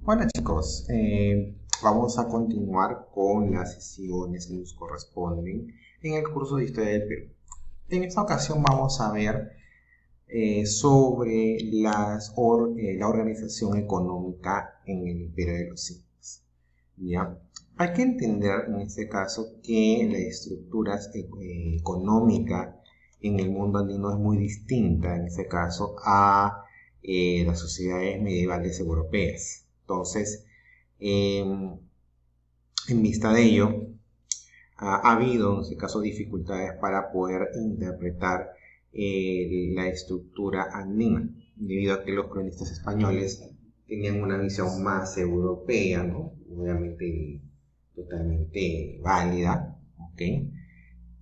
Bueno chicos, vamos a continuar con las sesiones que nos corresponden en el curso de Historia del Perú. En esta ocasión vamos a ver sobre la organización económica en el Imperio de los Incas. ¿Ya? Hay que entender en este caso que la estructura económica en el mundo andino es muy distinta en este caso a las sociedades medievales europeas. Entonces, en vista de ello, ha habido en este caso dificultades para poder interpretar la estructura andina, debido a que los cronistas españoles tenían una visión más europea, ¿no? Obviamente totalmente válida, ¿ok?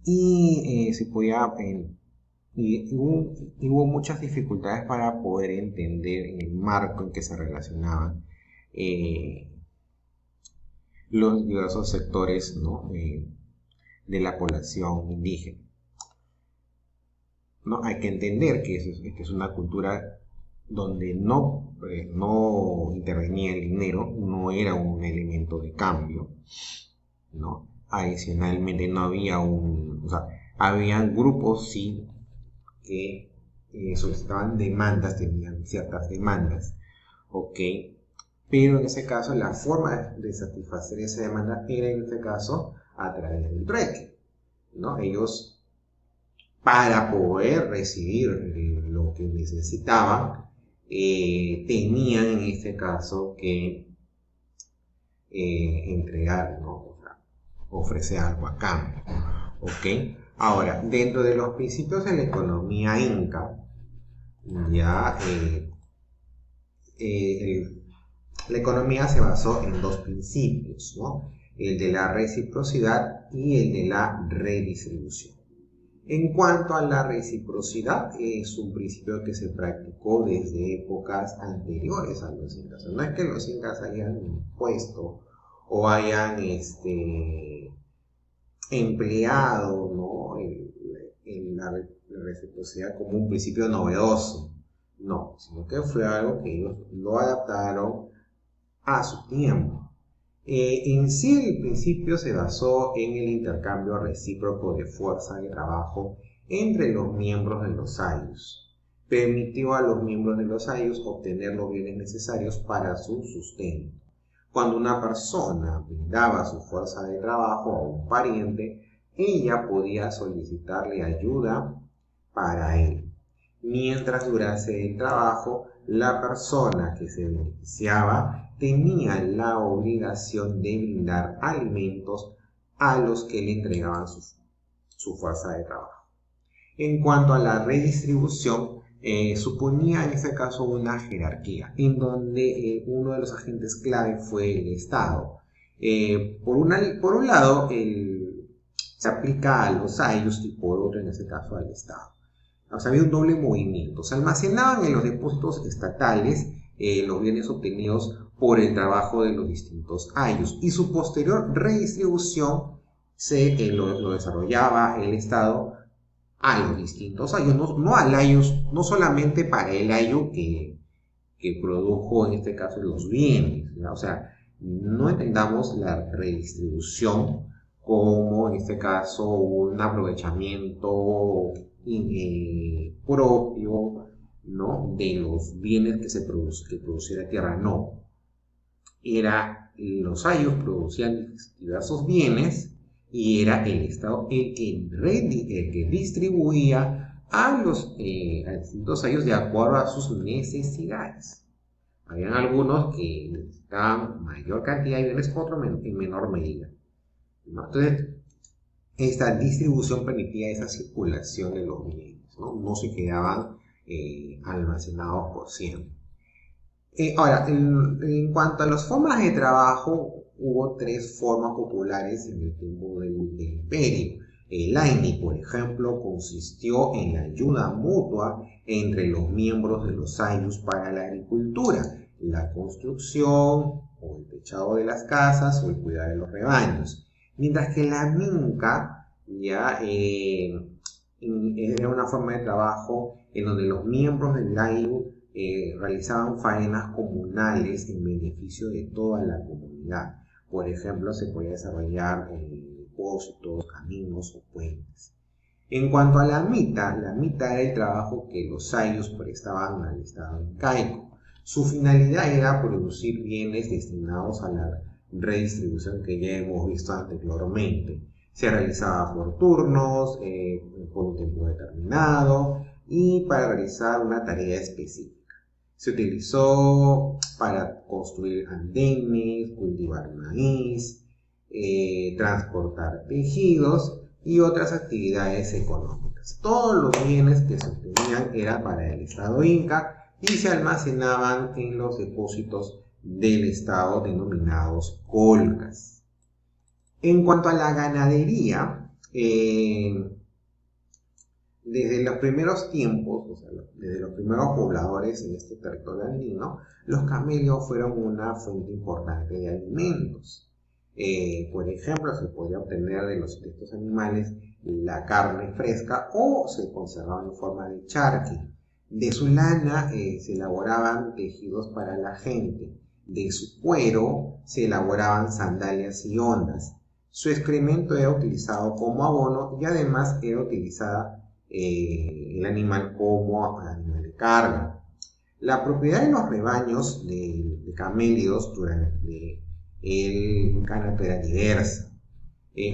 Y se podía y hubo muchas dificultades para poder entender en el marco en que se relacionaban eh, los diversos sectores, ¿no? De la población indígena, ¿no? Hay que entender que es una cultura donde no intervenía el dinero, no era un elemento de cambio, ¿no? Adicionalmente no había o sea, habían grupos sí que solicitaban demandas, tenían ciertas demandas, ¿ok? Pero en ese caso la forma de satisfacer esa demanda era en este caso a través del trueque, ¿no? Ellos, para poder recibir lo que necesitaban, tenían en este caso que entregar, ¿no? O sea, ofrecer algo a cambio, ¿ok? Ahora, dentro de los principios de la economía inca, ya la economía se basó en dos principios, ¿no? El de la reciprocidad y el de la redistribución. En cuanto a la reciprocidad, es un principio que se practicó desde épocas anteriores a los incas. No es que los incas hayan impuesto o hayan empleado, ¿no? La reciprocidad como un principio novedoso. No, sino que fue algo que ellos lo adaptaron a su tiempo. En sí el principio se basó en el intercambio recíproco de fuerza de trabajo entre los miembros de los ayllus. Permitió a los miembros de los ayllus obtener los bienes necesarios para su sustento. Cuando una persona brindaba su fuerza de trabajo a un pariente, ella podía solicitarle ayuda para él. Mientras durase el trabajo, la persona que se beneficiaba tenía la obligación de brindar alimentos a los que le entregaban su fuerza de trabajo. En cuanto a la redistribución, suponía en este caso una jerarquía, en donde uno de los agentes clave fue el Estado. Por un lado, se aplica a los ayllus y por otro, en este caso, al Estado. O sea, había un doble movimiento. Se almacenaban en los depósitos estatales los bienes obtenidos por el trabajo de los distintos ayllus y su posterior redistribución lo desarrollaba el Estado a los distintos ayllus, no al ayllus, no solamente para el ayllu que produjo en este caso los bienes, ¿no? O sea, no entendamos la redistribución como en este caso un aprovechamiento propio, ¿no? De los bienes que produciera tierra, no. Los ayllus producían diversos bienes y era el Estado el que distribuía a distintos ayllus de acuerdo a sus necesidades. Habían algunos que necesitaban mayor cantidad de bienes, otros en menor medida, ¿no? Entonces, esta distribución permitía esa circulación de los bienes, ¿no? No se quedaban almacenados por siempre. Ahora, en cuanto a las formas de trabajo, hubo tres formas populares en el tiempo del imperio. El Aini, por ejemplo, consistió en la ayuda mutua entre los miembros de los ayllus para la agricultura, la construcción o el techado de las casas o el cuidado de los rebaños. Mientras que la minca ya era una forma de trabajo en donde los miembros del ayllu realizaban faenas comunales en beneficio de toda la comunidad. Por ejemplo, se podía desarrollar depósitos, caminos o puentes. En cuanto a la mita era el trabajo que los ayllus prestaban al Estado incaico. Su finalidad era producir bienes destinados a la redistribución que ya hemos visto anteriormente. Se realizaba por turnos, por un tiempo determinado y para realizar una tarea específica. Se utilizó para construir andenes, cultivar maíz, transportar tejidos y otras actividades económicas. Todos los bienes que se obtenían eran para el Estado Inca y se almacenaban en los depósitos del Estado denominados colcas. En cuanto a la ganadería, desde los primeros tiempos, o sea, desde los primeros pobladores en este territorio andino, los camellos fueron una fuente importante de alimentos. Por ejemplo, se podía obtener de estos animales la carne fresca o se conservaba en forma de charqui. De su lana se elaboraban tejidos para la gente. De su cuero se elaboraban sandalias y ondas. Su excremento era utilizado como abono y además era utilizada el animal como animal de carga. La propiedad de los rebaños de camélidos durante el canato era diversa.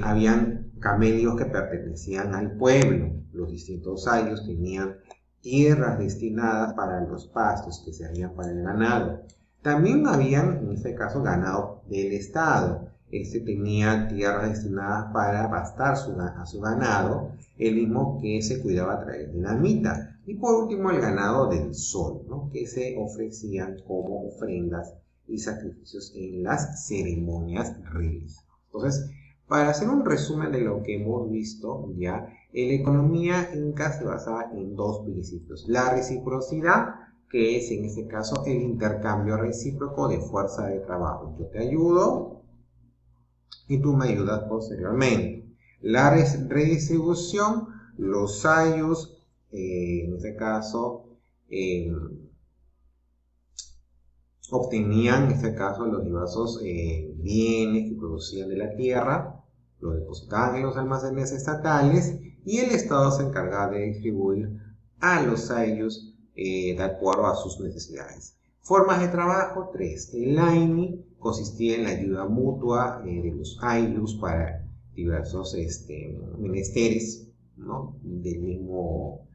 Habían camélidos que pertenecían al pueblo. Los distintos ayllus tenían tierras destinadas para los pastos que se hacían para el ganado. También habían, en este caso, ganado del Estado. Este tenía tierras destinadas para pastar a su ganado, el mismo que se cuidaba a través de la mita. Y por último, el ganado del sol, ¿no?, que se ofrecían como ofrendas y sacrificios en las ceremonias religiosas. Entonces, para hacer un resumen de lo que hemos visto ya, la economía inca se basaba en dos principios: la reciprocidad, que es en este caso el intercambio recíproco de fuerza de trabajo. Yo te ayudo y tú me ayudas posteriormente. La redistribución, los ayllus, en este caso, obtenían, en este caso, los diversos bienes que producían de la tierra, los depositaban en los almacenes estatales y el Estado se encargaba de distribuir a los ayllus de acuerdo a sus necesidades. Formas de trabajo, 3. El aini consistía en la ayuda mutua de los ayllus para diversos menesteres, ¿no?, del mismo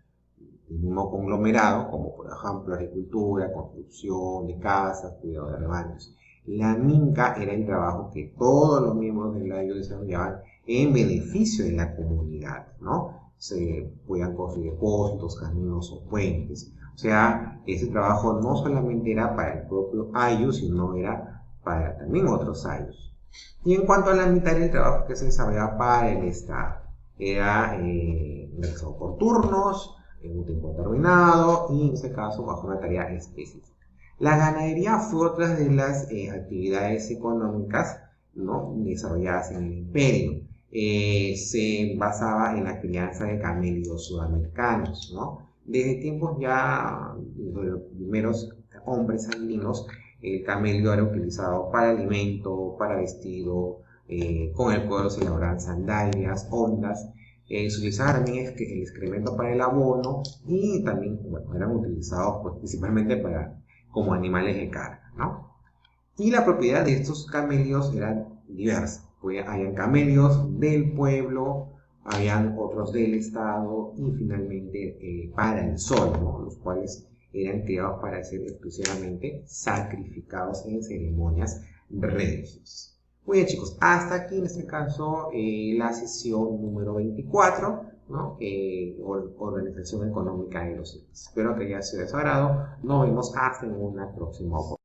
conglomerado, como por ejemplo agricultura, construcción de casas, cuidado de rebaños. La minca era el trabajo que todos los miembros del ayllus desarrollaban en beneficio de la comunidad, ¿no? Se podían construir depósitos, caminos o puentes. O sea, ese trabajo no solamente era para el propio ayllus, sino era para también otros ayllus. Y en cuanto a la mitad del trabajo que se desarrollaba para el Estado, era realizado por turnos, en un tiempo determinado y en este caso bajo una tarea específica. La ganadería fue otra de las actividades económicas, ¿no?, desarrolladas en el imperio. Se basaba en la crianza de camélidos sudamericanos, ¿no? Desde tiempos ya de los primeros hombres andinos, el camello era utilizado para alimento, para vestido, con el cuero se elaboraban sandalias, ondas. Se utilizaba también el excremento para el abono y también, bueno, eran utilizados pues, principalmente como animales de carga, ¿no? Y la propiedad de estos camellos era diversa. Habían camellos del pueblo, habían otros del Estado y finalmente para el sol, ¿no?, los cuales eran criados para ser exclusivamente sacrificados en ceremonias religiosas. Muy bien, chicos, hasta aquí en este caso la sesión número 24, ¿no?, Organización Económica de los Incas. Espero que haya sido de su agrado. Nos vemos hasta en una próxima oportunidad.